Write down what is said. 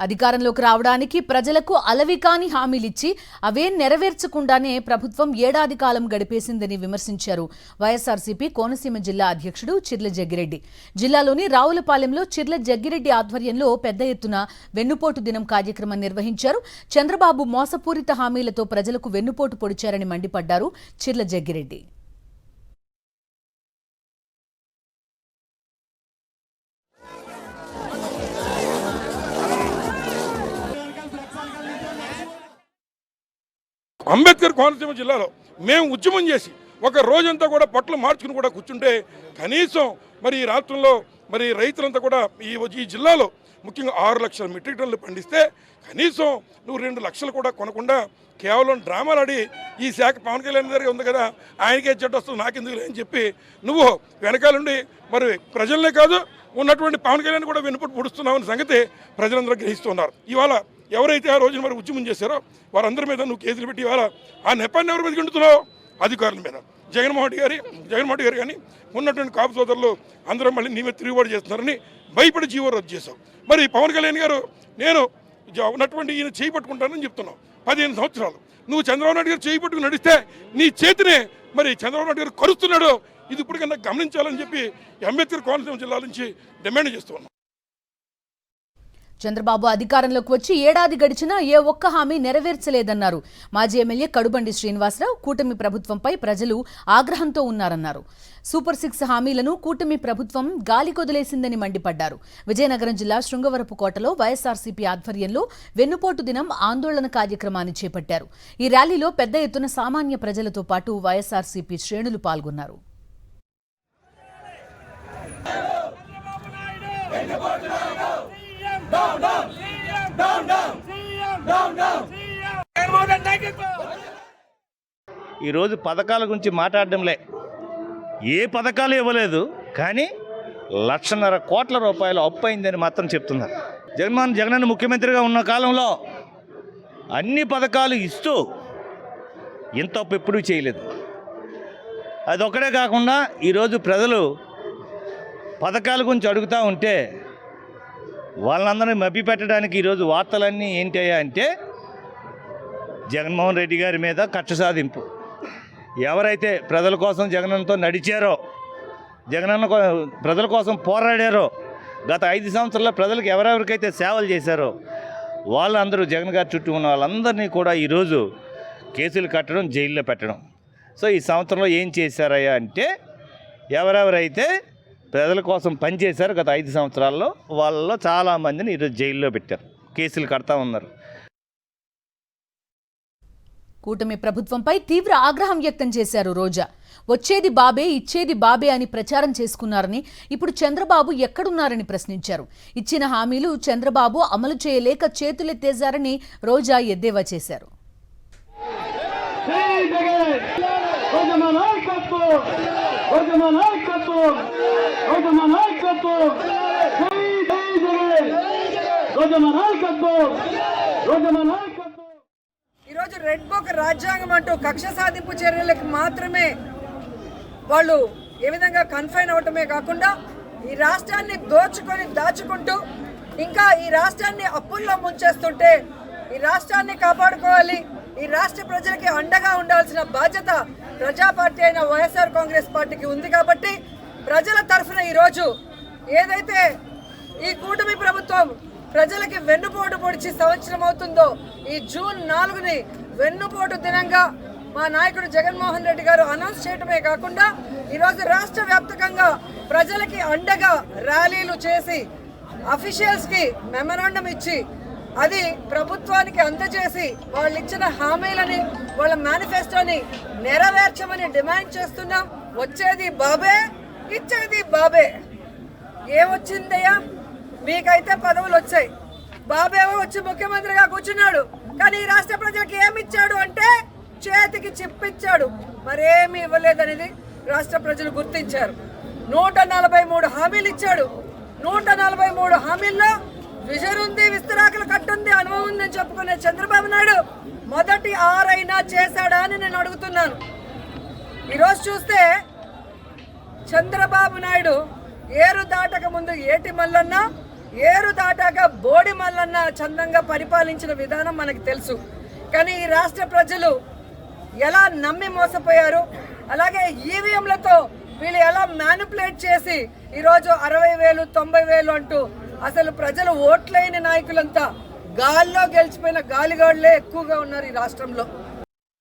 అధికారంలోకి రావడానికి ప్రజలకు అలవికాని హామీలిచ్చి అవే నెరవేర్చకుండానే ప్రభుత్వం ఏడాది కాలం గడిపేసిందని విమర్శించారు వైఎస్ఆర్సీపీ కోనసీమ జిల్లా అధ్యక్షుడు చిర్ల జగ్గిరెడ్డి. జిల్లాలోని రావులపాలెంలో చిర్ల జగ్గిరెడ్డి ఆధ్వర్యంలో పెద్ద ఎత్తున వెన్నుపోటు దినం కార్యక్రమం నిర్వహించారు. చంద్రబాబు మోసపూరిత హామీలతో ప్రజలకు వెన్నుపోటు పొడిచారని మండిపడ్డారు చిర్ల జగ్గిరెడ్డి. అంబేద్కర్ కోనసీమ జిల్లాలో మేము ఉద్యమం చేసి ఒక రోజంతా కూడా పట్లు మార్చుకుని కూడా కూర్చుంటే కనీసం మరి ఈ రాష్ట్రంలో మరి రైతులంతా కూడా ఈ జిల్లాలో ముఖ్యంగా 6 లక్షల మెట్రిక్ టన్నులు పండిస్తే కనీసం నువ్వు 2 లక్షలు కూడా కొనకుండా కేవలం డ్రామాలు ఆడి ఈ శాఖ పవన్ కళ్యాణ్ గారికి ఉంది కదా ఆయనకే చెడ్డ వస్తుంది నాకెందుకు అని చెప్పి నువ్వు వెనకాలండి మరి ప్రజలనే కాదు ఉన్నటువంటి పవన్ కళ్యాణ్ కూడా వెనుపటి పొడుస్తున్నావు అనే సంగతి ప్రజలందరూ గ్రహిస్తున్నారు. ఇవాళ ఎవరైతే ఆ రోజున మరి ఉద్యమం చేశారో వారందరి మీద నువ్వు కేసులు పెట్టి ఇవాళ ఆ నెపాన్ని ఎవరి మీద గెంటుతున్నావు? అధికారుల మీద. జగన్మోహన్ రెడ్డి గారు కానీ ఉన్నటువంటి కాపు సోదరులు అందరూ మళ్ళీ నీ మీద తిరుగుబాటు చేస్తున్నారని భయపడి జీవో రద్దు చేశావు. మరి పవన్ కళ్యాణ్ గారు నేను ఉన్నటువంటి ఈయన చేయి పట్టుకుంటానని చెప్తున్నావు. 15 సంవత్సరాలు నువ్వు చంద్రబాబు నాయుడు గారు చేయి పట్టుకుని నడిస్తే నీ చేతినే మరి చంద్రబాబు నాయుడు గారు కరుస్తున్నాడు. ఇది ఇప్పటికన్నా గమనించాలని చెప్పి అంబేద్కర్ కోనసీమ జిల్లా నుంచి డిమాండ్ చేస్తున్నాం. చంద్రబాబు అధికారంలోకి వచ్చి ఏడాది గడిచినా ఏ ఒక్క హామీ నెరవేర్చలేదన్నారు మాజీ ఎమ్మెల్యే కడుబండి శ్రీనివాసరావు. కూటమి ప్రభుత్వంపై ప్రజలు ఆగ్రహంతో ఉన్నారన్నారు. సూపర్ 6 హామీలను కూటమి ప్రభుత్వం గాలికొదిలేసిందని మండిపడ్డారు. విజయనగరం జిల్లా శృంగవరపుకోటలో వైఎస్ఆర్సీపీ ఆధ్వర్యంలో వెన్నుపోటు దినం ఆందోళన కార్యక్రమాన్ని చేపట్టారు. ఈ ర్యాలీలో పెద్ద ఎత్తున సామాన్య ప్రజలతో పాటు వైఎస్ఆర్సీపీ శ్రేణులు పాల్గొన్నారు. ఈరోజు పథకాల గురించి మాట్లాడడంలే, ఏ పథకాలు ఇవ్వలేదు కానీ 1,50,000 కోట్ల రూపాయలు అప్పు అయిందని మాత్రం చెప్తున్నారు. జగన్ ముఖ్యమంత్రిగా ఉన్న కాలంలో అన్ని పథకాలు ఇస్తూ ఇంత అప్పు ఎప్పుడూ చేయలేదు. అదొక్కడే కాకుండా ఈరోజు ప్రజలు పథకాల గురించి అడుగుతూ ఉంటే వాళ్ళందరినీ మభ్యపెట్టడానికి ఈరోజు వార్తలన్నీ ఏంటయ్యా అంటే జగన్మోహన్ రెడ్డి గారి మీద కక్ష సాధింపు. ఎవరైతే ప్రజల కోసం జగనన్నతో నడిచారో, జగనన్న ప్రజల కోసం పోరాడారో, గత 5 సంవత్సరాల్లో ప్రజలకు ఎవరెవరికైతే సేవలు చేశారో వాళ్ళందరూ జగన్ గారి చుట్టూ ఉన్న వాళ్ళందరినీ కూడా ఈరోజు కేసులు కట్టడం, జైల్లో పెట్టడం. సో ఈ సంవత్సరంలో ఏం చేశారయ్యా అంటే ఎవరెవరైతే ప్రజల కోసం పనిచేశారు గత 5 సంవత్సరాల్లో వాళ్ళలో చాలామందిని ఈరోజు జైల్లో పెట్టారు, కేసులు కడతా ఉన్నారు. కూటమి ప్రభుత్వంపై తీవ్ర ఆగ్రహం వ్యక్తం చేశారు రోజా. వచ్చేది బాబే, ఇచ్చేది బాబే అని ప్రచారం చేసుకున్నారని, ఇప్పుడు చంద్రబాబు ఎక్కడున్నారని ప్రశ్నించారు. ఇచ్చిన హామీలు చంద్రబాబు అమలు చేయలేక చేతులెత్తేశారని రోజా ఎద్దేవా చేశారు. ఈరోజు రెడ్ బుక్ రాజ్యాంగం అంటూ కక్ష సాధింపు చర్యలకు మాత్రమే వాళ్ళు ఏ విధంగా కన్ఫైన్ అవటమే కాకుండా ఈ రాష్ట్రాన్ని దాచుకుంటూ ఇంకా ఈ రాష్ట్రాన్ని అప్పుల్లో ముంచేస్తుంటే ఈ రాష్ట్రాన్ని కాపాడుకోవాలి, ఈ రాష్ట్ర ప్రజలకి అండగా ఉండాల్సిన బాధ్యత ప్రజా పార్టీ అయిన వైఎస్ఆర్ కాంగ్రెస్ పార్టీకి ఉంది. కాబట్టి ప్రజల తరఫున ఈరోజు ఏదైతే ఈ కూటమి ప్రభుత్వం ప్రజలకి వెన్నుపోటు పొడిచి సంవత్సరం అవుతుందో, ఈ జూన్ 4ని వెన్నుపోటు దినంగా మా నాయకుడు జగన్మోహన్ రెడ్డి గారు అనౌన్స్ చేయడమే కాకుండా ఈరోజు రాష్ట్ర వ్యాప్తంగా ప్రజలకి అండగా ర్యాలీలు చేసి అఫీషియల్స్కి మెమరాండం ఇచ్చి అది ప్రభుత్వానికి అందజేసి వాళ్ళు ఇచ్చిన హామీలని, వాళ్ళ మేనిఫెస్టోని నెరవేర్చమని డిమాండ్ చేస్తున్నాం. వచ్చేది బాబే, ఇచ్చేది బాబే. ఏమొచ్చిందయ్యా? మీకైతే పదవులు వచ్చాయి, బాబేవో వచ్చి ముఖ్యమంత్రిగా కూర్చున్నాడు. కానీ ఈ రాష్ట్ర ప్రజలకు ఏమిచ్చాడు అంటే చేతికి చిప్పిచ్చాడు, మరేమీ ఇవ్వలేదనేది రాష్ట్ర ప్రజలు గుర్తించారు. 143 హామీలు ఇచ్చాడు. 143 హామీల్లో విజన్ ఉంది, విస్తరాకులు కట్టుంది, అనుభవం ఉందని చెప్పుకునే చంద్రబాబు నాయుడు మొదటి 6 అయినా చేశాడా అని నేను అడుగుతున్నాను. ఈరోజు చూస్తే చంద్రబాబు నాయుడు ఏరు దాటక ముందు ఏటి మల్లన్న, ఏరు దాటాక బోడి మల్లన్న చందంగా పరిపాలించిన విధానం మనకు తెలుసు. కానీ ఈ రాష్ట్ర ప్రజలు ఎలా నమ్మి మోసపోయారు, అలాగే ఈవీఎంలతో వీళ్ళు ఎలా మ్యానిపులేట్ చేసి ఈరోజు 60,000 90,000 అంటూ అసలు ప్రజలు ఓట్లైన నాయకులంతా గాల్లో గెలిచిపోయిన గాలిగాళ్లే ఎక్కువగా ఉన్నారు ఈ రాష్ట్రంలో.